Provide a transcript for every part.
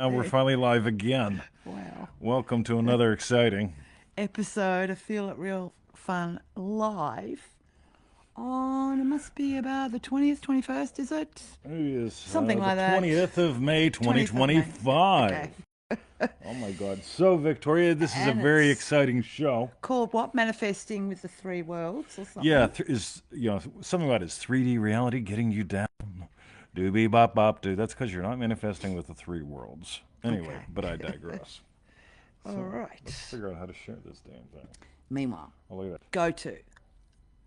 And we're finally live again. Wow. Welcome to another exciting. Episode of Feel It Real Fun live on, it must be about the 20th, 21st, is it? It is Something the like that. 20th of May, 20th of May. 2025. Okay. Oh my God. So, Victoria, this is a And very it's exciting show. called what? Manifesting with the Three Worlds or Yeah, something? something about his 3D reality getting you down. Doobie bop bop doo. That's because you're not manifesting with the three worlds. Anyway, Okay. but I digress. All So, let's right. figure out how to share this damn thing. Meanwhile, Oh, look at that. go to.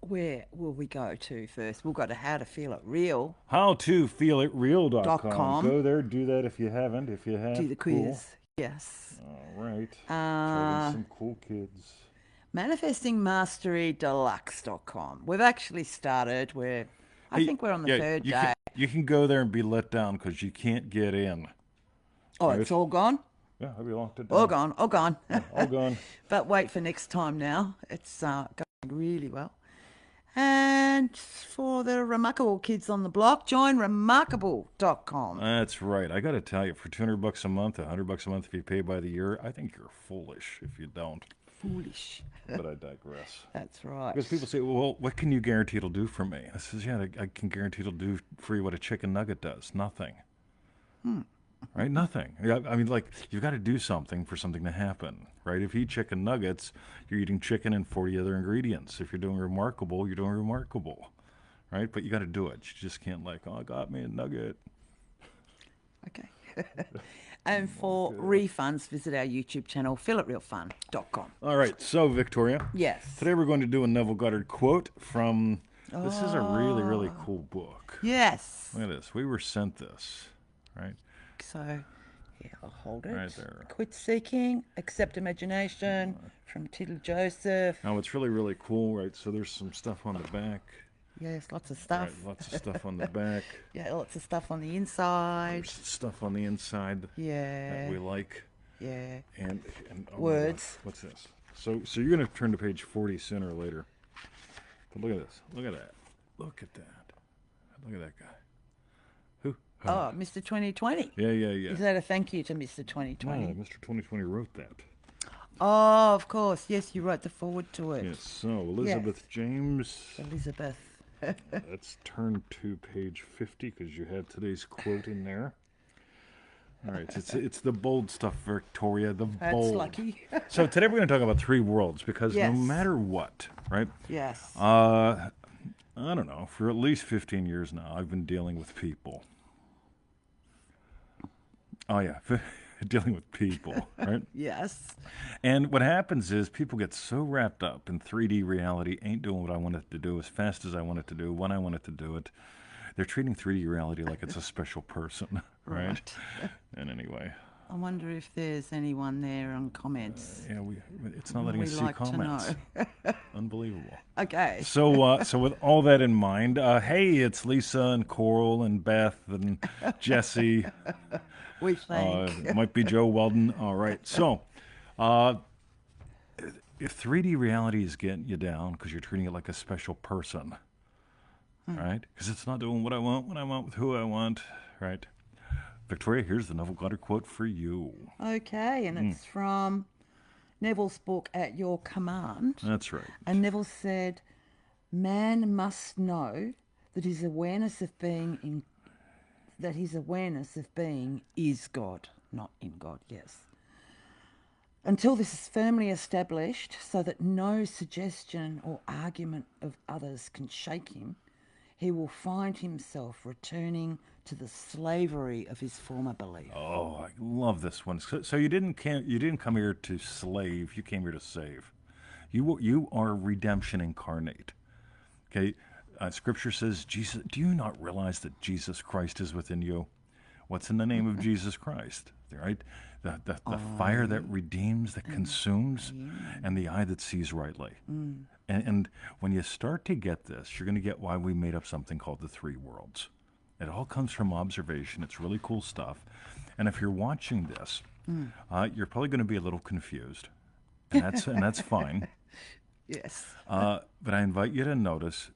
Where will we go to first? We'll go to How to Feel It Real. HowToFeelItReal.com. .com. Go there, do that if you haven't. If you Do have, the cool. quiz. Yes. All right. Talking to Uh, some cool kids. ManifestingMasteryDeluxe.com. We've actually started. I Hey, think we're on the yeah, third you can day. you can go there and be let down because you can't get in. Oh, Right? it's all gone? Yeah, I'll be locked it All down. gone, all gone. Yeah, all gone. But wait for next time now. It's going really well. And for the remarkable kids on the block, join remarkable.com. That's right. I got to tell you, for $200 a month, $100 a month if you pay by the year, I think you're foolish if you don't. Foolish. But I digress. That's right. Because people say, well, what can you guarantee it'll do for me? I says, yeah, I can guarantee it'll do for you what a chicken nugget does. Nothing. Right? Nothing. Yeah, I mean, like, you've got to do something for something to happen, right? If you eat chicken nuggets, you're eating chicken and 40 other ingredients. If you're doing remarkable, you're doing remarkable, right? But you got to do it. You just can't, like, oh, I got me a nugget. Okay. And for refunds, visit our YouTube channel, feelitrealfun.com. All right, so, Victoria, Yes. today we're going to do a Neville Goddard quote from, this is a really, really Oh. cool book. Yes. Look at this. We were sent this, right? So, yeah, I'll hold it. Right there. Quit seeking, accept imagination from Tittle Joseph. Now, it's really, really cool, right? So there's some stuff on the back. Yes, lots of Right, stuff. lots of stuff on the back. Yeah, lots of stuff on the inside. There's stuff on the inside that Yeah, we like. yeah. And oh my God, Words. what's this? So you're gonna turn to page 40 sooner or later. But look at this. Look at that. Look at that. Look at that guy. Who? Oh, Mr. 2020. Yeah, yeah, yeah. Is that a thank you to Mr. No, 2020? Mr. 2020 wrote that. Oh, of course. Yes, you wrote the forward to it. Yes. So Elizabeth James. Elizabeth. Let's turn to page 50 because you have today's quote in there. All right, it's the bold stuff, Victoria. The That's bold. lucky. So today we're going to talk about three worlds because no Yes. matter what, right? Yes. I don't know. For at least 15 years now, I've been dealing with people. Oh yeah, dealing with people, right? Yes. And what happens is people get so wrapped up in 3D reality, ain't doing what I want it to do as fast as I want it to do, when I want it to do it. They're treating 3D reality like it's a special person, right? And anyway, I wonder if there's anyone there on comments. yeah, it's not letting We us see like to comments. know. Unbelievable. Okay. So with all that in mind, hey, it's Lisa and Coral and Beth and Jesse. We think. It might be Joe Weldon. All right. So, uh, if 3D reality is getting you down because you're treating it like a special person, right? Because it's not doing what I want, when I want, with who I want, right? Victoria, here's the Neville Goddard quote for you. Okay, and it's from Neville's book At Your Command. That's right. And Neville said, man must know that his awareness of being is God, not in God, yes. Until this is firmly established so that no suggestion or argument of others can shake him, he will find himself returning to the slavery of his former belief. Oh, I love this one. So you didn't come here to slave. You came here to save. You are redemption incarnate. Okay, Scripture says Jesus. Do you not realize that Jesus Christ is within you? What's in the name of Jesus Christ? Right, the fire that redeems, that consumes, and the eye that sees rightly. And when you start to get this, you're going to get why we made up something called the three worlds. It all comes from observation. It's really cool stuff. And if you're watching this, you're probably going to be a little confused, and that's fine. Yes. But I invite you to notice,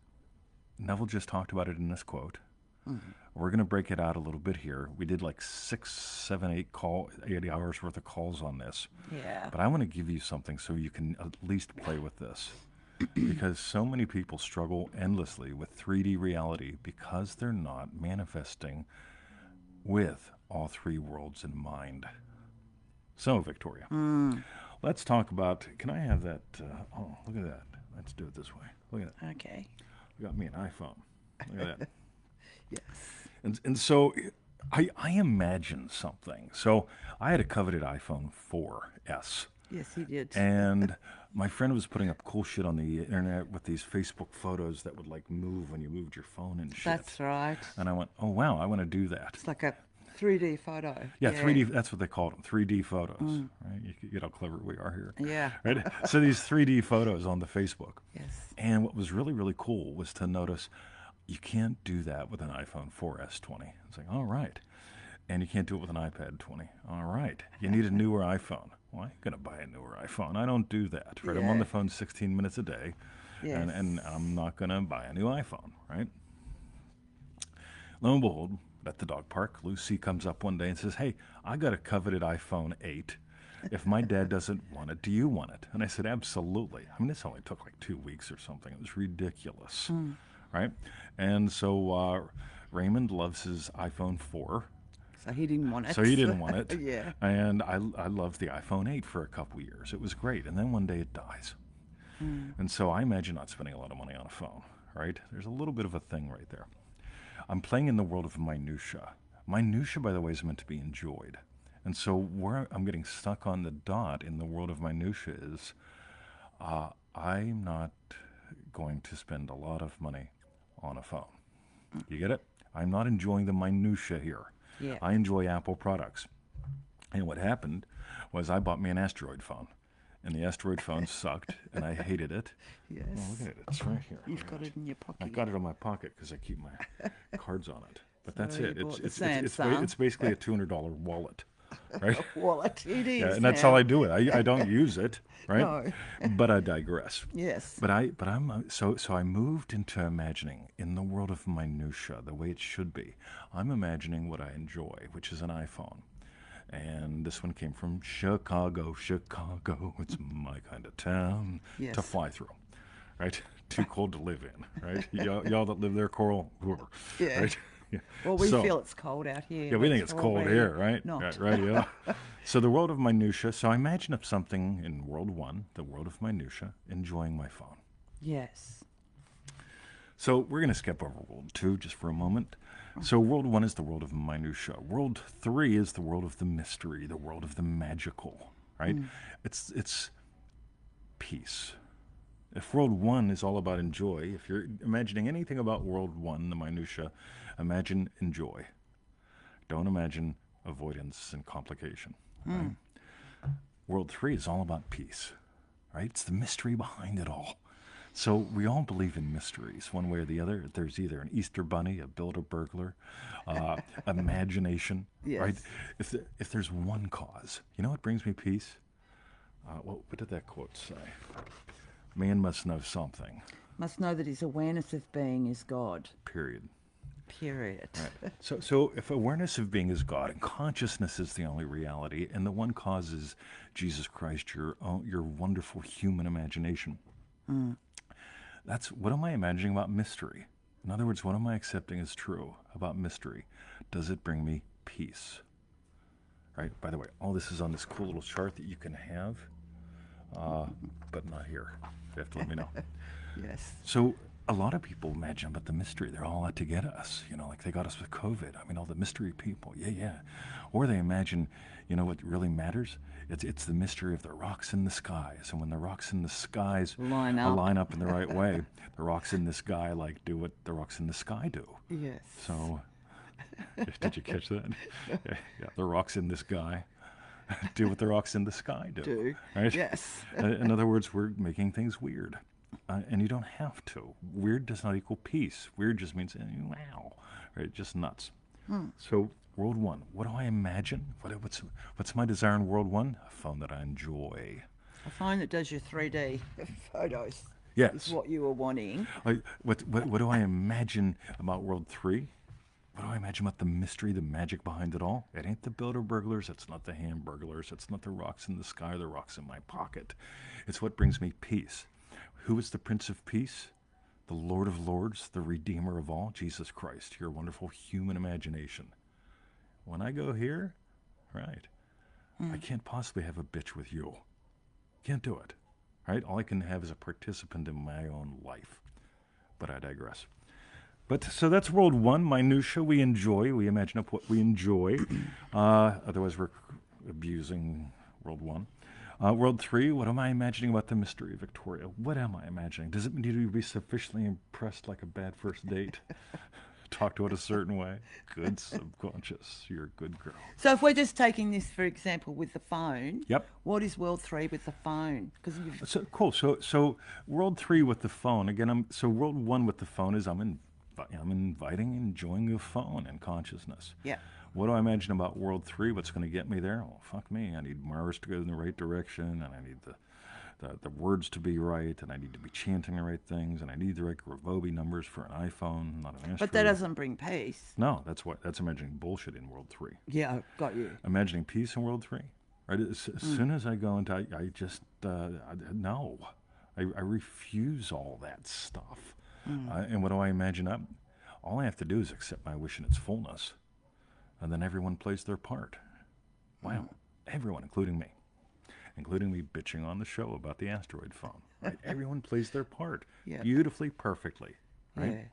Neville just talked about it in this quote. We're going to break it out a little bit here. We did like 6, 7, 8 hours worth of calls on this. Yeah. But I want to give you something so you can at least play with this. Because so many people struggle endlessly with 3D reality because they're not manifesting with all three worlds in mind. So, Victoria, let's talk about. Can I have that? Oh, look at that. Let's do it this way. Look at that. Okay. You got me an iPhone. Look at that. Yes. And so I imagine something. So I had a coveted iPhone 4S. Yes, he did. And my friend was putting up cool shit on the internet with these Facebook photos that would like move when you moved your phone and shit. That's right. And I went, oh wow, I want to do that. It's like a 3D photo. Yeah, 3D. That's what they called them, 3D photos. Right? You get how clever we are here. Yeah. Right. So these 3D photos on the Facebook. Yes. And what was really really cool was to notice you can't do that with an iPhone 4S 20. It's like, all right. And you can't do it with an iPad 20. All right. You need a newer iPhone. Well, I'm going to buy a newer iPhone. I don't do that. Right. I'm on Yeah. the phone 16 minutes a day. Yes. And I'm not going to buy a new iPhone. Right. Lo and behold, at the dog park, Lucy comes up one day and says, hey, I got a coveted iPhone 8. If my dad doesn't want it, do you want it? And I said, absolutely. I mean, this only took like 2 weeks or something. It was ridiculous. Right? And so Raymond loves his iPhone 4. So he didn't want it. So he didn't want it. Yeah. And I loved the iPhone 8 for a couple years. It was great. And then one day it dies. And so I imagine not spending a lot of money on a phone, right? There's a little bit of a thing right there. I'm playing in the world of minutia. Minutia, by the way, is meant to be enjoyed. And so where I'm getting stuck on the dot in the world of minutia is I'm not going to spend a lot of money on a phone. You get it? I'm not enjoying the minutia here. Yeah. I enjoy Apple products. And what happened was I bought me an Asteroid phone. And the Asteroid phone sucked, and I hated it. Yes. Oh, look at it. It's right here. You've got it in your pocket. I got it in my pocket because I keep my cards on it. But So that's you it. bought the It's basically a $200 wallet, right? Wallet. It is. Yeah, and that's now. all I do. I don't use it, right? No. But I digress. Yes. But I'm so I moved into imagining in the world of minutia the way it should be. I'm imagining what I enjoy, which is an iPhone. And this one came from Chicago. Chicago, it's my kind of town Yes. to fly through, right? Too cold to live in, right? Y'all that live there, Coral, whoever, Yeah. right? Yeah. Well, we So- feel it's cold out here. Yeah, we think That's it's cold probably here, right? Not. Right, yeah. So the world of minutia. So I imagine of something in World 1, the world of minutia, enjoying my phone. Yes. So we're going to skip over World 2 just for a moment. So World 1 is the world of minutia. World 3 is the world of the mystery, the world of the magical, right? It's peace. If World 1 is all about enjoy, if you're imagining anything about World 1, the minutia, imagine enjoy. Don't imagine avoidance and complication. Right? World 3 is all about peace, right? It's the mystery behind it all. So we all believe in mysteries, one way or the other. There's either an Easter bunny, a builder-burglar, imagination, right? Yes. If there's one cause, you know what brings me peace? What did that quote say? Man must know something, Must know that his awareness of being is God. period. Period. Right. So if awareness of being is God and consciousness is the only reality, and the one cause is Jesus Christ, your wonderful human imagination, that's what am I imagining about mystery? In other words, what am I accepting as true about mystery? Does it bring me peace? Right? By the way, all this is on this cool little chart that you can have, but not here. You have to let me know. Yes. So a lot of people imagine about the mystery. They're all out to get us, like they got us with COVID. I mean, all the mystery people, yeah. Or they imagine, what really matters? It's the mystery of the rocks in the skies. And when the rocks in the skies Line up. line up in the right way, the rocks in the sky do what the rocks in the sky do. Yes. So, did you catch that? Yeah, the rocks in the sky do what the rocks in the sky do. Right? Yes. In other words, we're making things weird. And you don't have to. Weird does not equal peace. Weird just means, wow, right? Just nuts. So, World 1, what do I imagine? What's my desire in World 1? A phone that I enjoy. A phone that does your 3D photos. Yes. Is what you were wanting. What do I imagine about World 3? What do I imagine about the mystery, the magic behind it all? It ain't the builder burglars. It's not the hamburglars. It's not the rocks in the sky or the rocks in my pocket. It's what brings me peace. Who is the Prince of Peace? The Lord of Lords, the Redeemer of all, Jesus Christ, your wonderful human imagination. When I go here, right, I can't possibly have a bitch with you. Can't do it. Right? All I can have is a participant in my own life. But I digress. But so that's World 1, Minutia. We enjoy. We imagine up what we enjoy. Otherwise, we're abusing World 1. World 3, what am I imagining about the mystery of Victoria? What am I imagining? Does it need to be sufficiently impressed like a bad first date? Talk to it a certain way? Good subconscious. You're a good girl. So if we're just taking this, for example, with the phone, Yep. what is World 3 with the phone? Because So cool. So World 3 with the phone again. So World 1 with the phone is I'm inviting, enjoying the phone and consciousness. yeah. What do I imagine about World 3? What's going to get me there? Oh, fuck me. I need Mars to go in the right direction, and I need the words to be right, and I need to be chanting the right things, and I need the right Gravobi numbers for an iPhone, not an Android. But that doesn't bring peace. No, that's imagining bullshit in World 3. Yeah, got you. Imagining peace in World 3. Right? As soon as I go into, I just, no. I refuse all that stuff. And what do I imagine up? All I have to do is accept my wish in its fullness. And then everyone plays their part. Wow. Everyone, including me bitching on the show about the asteroid phone. Right? Everyone plays their part Yeah. beautifully, perfectly. Right?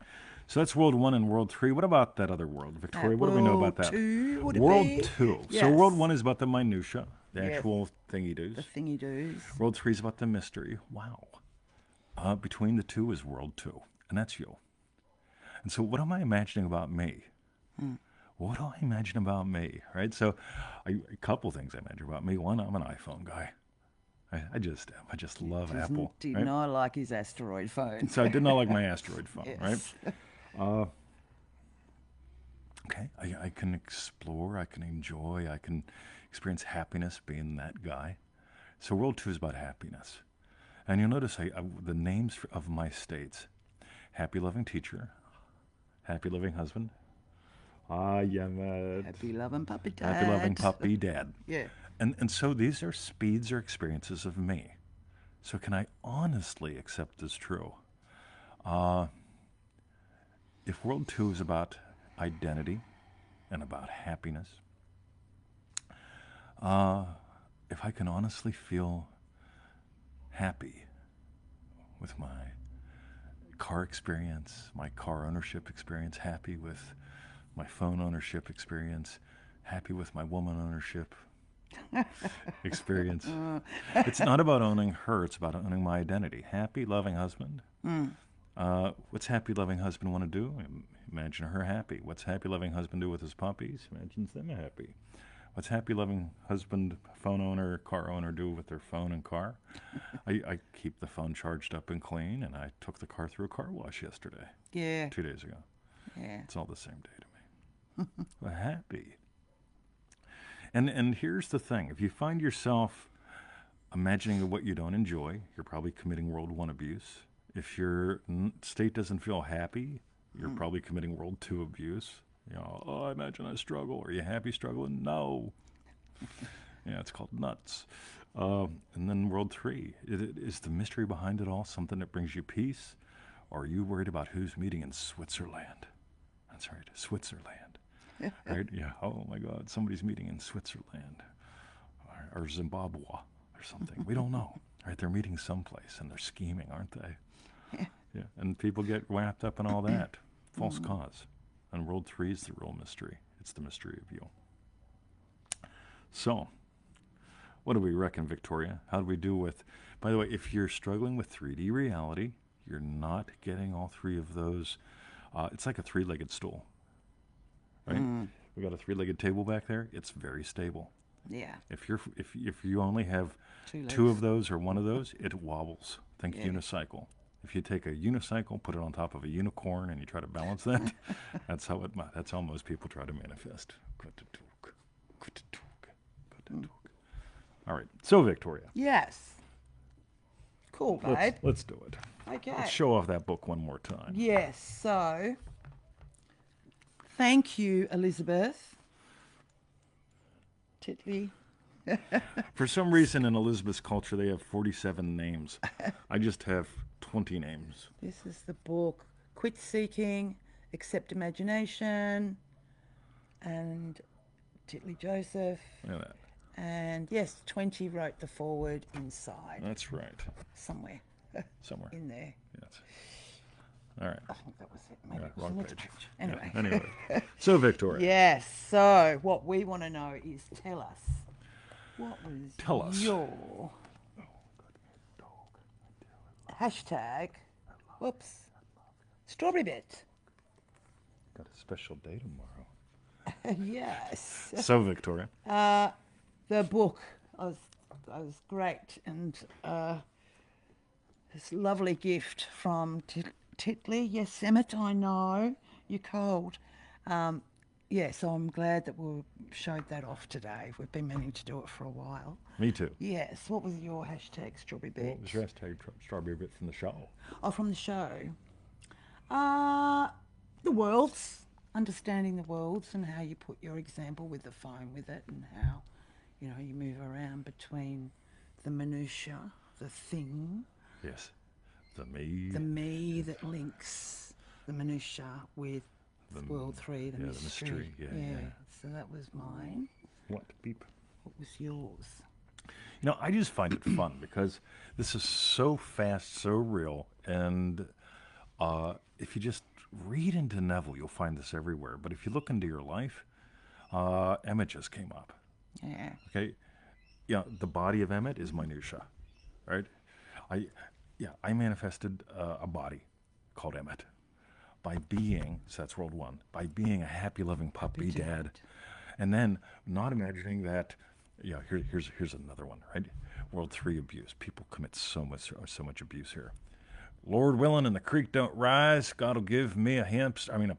Yeah. So that's World 1 and World 3. What about that other world? Victoria, what do we know about that? World 2, would it World be? 2. So Yes. World 1 is about the minutia, the Yes. actual thingy-doos. The thingy doos. World 3 is about the mystery. Wow. Between the two is World 2, and that's you. And so what am I imagining about me? What do I imagine about me? Right? So a couple things I imagine about me. One, I'm an iPhone guy. I just am. I just love Apple. Did right? not like his asteroid phone. So I did not like my asteroid phone, Yes. right? Okay, I can explore, I can enjoy, I can experience happiness being that guy. So World 2 is about happiness. And you'll notice the names of my states: happy loving teacher, happy loving husband, Happy loving puppy dad. happy loving puppy dad. Yeah. And so these are speeds or experiences of me. So can I honestly accept this true? If World 2 is about identity and about happiness, if I can honestly feel happy with my car experience, my car ownership experience, happy with my phone ownership experience, happy with my woman ownership experience. It's not about owning her, it's about owning my identity. Happy, loving husband. What's happy, loving husband want to do? Imagine her happy. What's happy, loving husband do with his puppies? Imagines them happy. What's happy, loving husband, phone owner, car owner do with their phone and car? I keep the phone charged up and clean, and I took the car through a car wash yesterday, Yeah. 2 days ago. Yeah. It's all the same day to me. But happy. And here's the thing. If you find yourself imagining what you don't enjoy, you're probably committing World 1 abuse. If your state doesn't feel happy, you're probably committing World 2 abuse. You know, oh, I imagine I struggle. Are you happy struggling? No. Yeah, it's called nuts. And then World 3. Is the mystery behind it all something that brings you peace? Or are you worried about who's meeting in Switzerland? That's right, Switzerland. Right? Yeah. Oh my God, somebody's meeting in Switzerland, or Zimbabwe, or something. We don't know. Right? They're meeting someplace, and they're scheming, aren't they? Yeah. And people get wrapped up in all that. False cause. And World 3 is the real mystery. It's the mystery of you. So, what do we reckon, Victoria? How do we do with? By the way, if you're struggling with 3D reality, you're not getting all three of those. It's like a three-legged stool. Right? We got a three-legged table back there. It's very stable. Yeah. If you only have Two two legs. of those or one of those, it wobbles. Think Yeah. unicycle. If you take a unicycle, put it on top of a unicorn, and you try to balance that, that's how most people try to manifest. All right. So Victoria, Yes. Cool, babe. let's do it. Okay. Let's show off that book one more time. Yes. So Thank you, Elizabeth. Titley. For some reason in Elizabeth's culture, they have 47 names. I just have 20 names. This is the book, Quit Seeking, Accept Imagination, and Titley Joseph. Look at that. And yes, 20 wrote the foreword inside. That's right. Somewhere Somewhere. in there. Yes. All right. I think that was it. Maybe Yeah, it was wrong the next page. page. Anyway. Yeah, anyway. So, Victoria. Yes. So what we want to know is tell us, what was Tell us. your hashtag, whoops, strawberry bit? Got a special day tomorrow. Yes. So, Victoria. The book was great, and this lovely gift from Titley. Yes, Emmett, I know you're cold. Yeah, so I'm glad that we showed that off today. We've been meaning to do it for a while. Me too. Yes. What was your hashtag, strawberry bit? What was your hashtag strawberry bit from the show? Oh, from the show. The worlds, understanding the worlds, and how you put your example with the phone with it, and how, you know, you move around between the minutia, the thing, Yes. The me. the me that links the minutia with The World 3, the yeah, the mystery. mystery, yeah. So that was mine. What? Beep. What was yours? You know, I just find it fun because this is so fast, so real, and if you just read into Neville, you'll find this everywhere. But if you look into your life, Emmett just came up. Yeah. Okay, yeah, the body of Emmett is minutia, right? I manifested a body called Emmett by being, so that's world one, by being a happy, loving puppy dad, and then not imagining that. Yeah, here's another one, right? World 3 abuse. People commit so much abuse here. Lord willing, and the creek don't rise, God'll give me a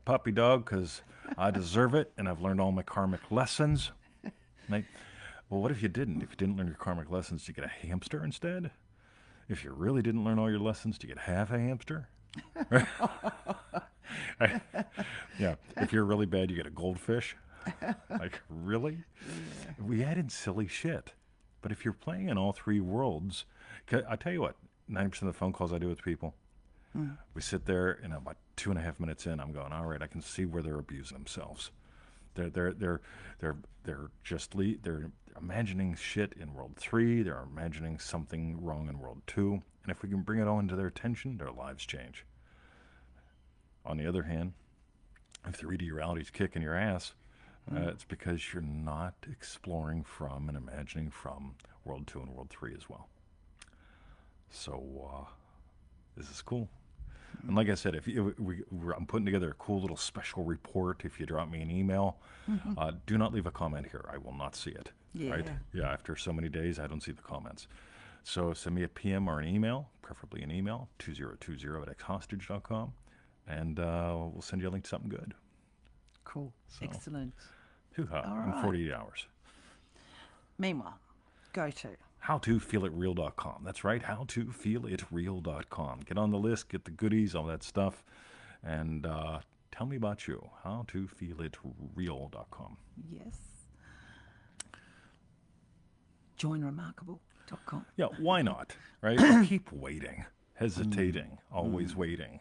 puppy dog, because I deserve it, and I've learned all my karmic lessons. Right? Well, what if you didn't? If you didn't learn your karmic lessons, do you get a hamster instead? If you really didn't learn all your lessons, do you get half a hamster? Yeah. If you're really bad, you get a goldfish. Like, really? Yeah. We added silly shit. But if you're playing in all three worlds, I tell you what, 90% of the phone calls I do with people, we sit there, and about 2.5 minutes in, I'm going, all right, I can see where they're abusing themselves. They're imagining shit in world 3. They're imagining something wrong in world 2. And if we can bring it all into their attention, their lives change. On the other hand, if 3D reality is kicking your ass, it's because you're not exploring from and imagining from world 2 and world 3 as well. So this is cool. And like I said, I'm putting together a cool little special report. If you drop me an email, do not leave a comment here. I will not see it. Yeah. Right? Yeah. After so many days, I don't see the comments. So send me a PM or an email, preferably an email, 2020@xhostage.com, and we'll send you a link to something good. Cool. So, Excellent. Hoo-ha, All in right. 48 hours. Meanwhile, go to howtofeelitreal.com. That's right, howtofeelitreal.com. Get on the list, get the goodies, all that stuff, and tell me about you. howtofeelitreal.com. yes. Joinremarkable.com. Yeah, why not? Right? Keep waiting, hesitating, always waiting.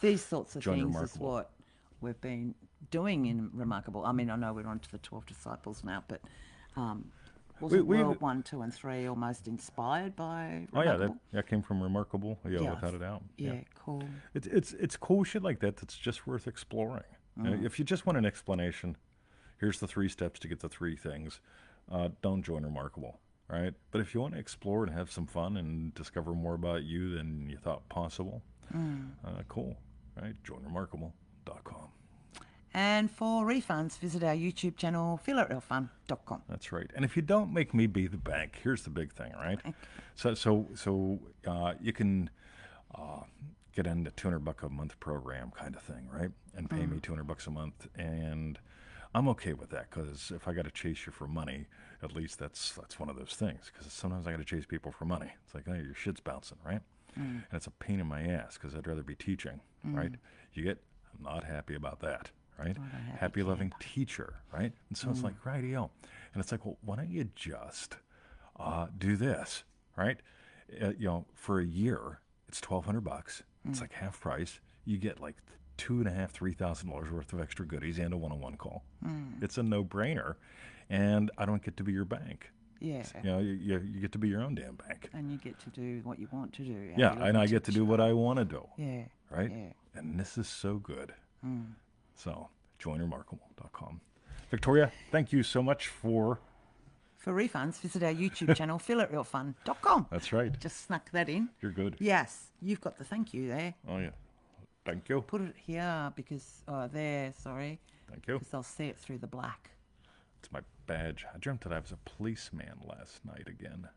These sorts of Join things is Remarkable. what we've been doing in Remarkable. I mean, I know we're on to the 12 Disciples now, but wasn't World 1, 2, and 3 almost inspired by Oh yeah, Remarkable? that came from Remarkable. Yeah, Yeah. without a doubt. Yeah, cool. It's cool shit like that that's just worth exploring. If you just want an explanation, here's the 3 steps to get the 3 things. Don't join Remarkable, right? But if you want to explore and have some fun and discover more about you than you thought possible, cool, right? Joinremarkable.com. And for refunds, visit our YouTube channel, feelitrealfun.com. That's right. And if you don't make me be the bank, here's the big thing, right? So you can get into $200 a month program kind of thing, right? And pay me $200 a month, and I'm okay with that, because if I got to chase you for money, at least that's one of those things. Because sometimes I got to chase people for money. It's like, oh, your shit's bouncing, right? And it's a pain in my ass, because I'd rather be teaching, right? I'm not happy about that, right? What a happy Happy loving teacher, right? And so it's like, rightio. And it's like, well, why don't you just do this, right? For a year, it's $1,200. It's like half price. You get like $2,500, $3,000 worth of extra goodies and a one-on-one call. It's a no-brainer, and I don't get to be your bank. Yeah. You get to be your own damn bank. And you get to do what you want to do. Yeah, Happy and I loving get to do teacher. what I want to do. Yeah. Right? Yeah. And this is so good. So, joinremarkable.com. Victoria, thank you so much for... For refunds, visit our YouTube channel, feelitrealfun.com. That's right. Just snuck that in. You're good. Yes, you've got the thank you there. Oh, yeah. Thank you. Put it here because, there, sorry. Thank you. Because they'll see it through the black. It's my badge. I dreamt that I was a policeman last night again.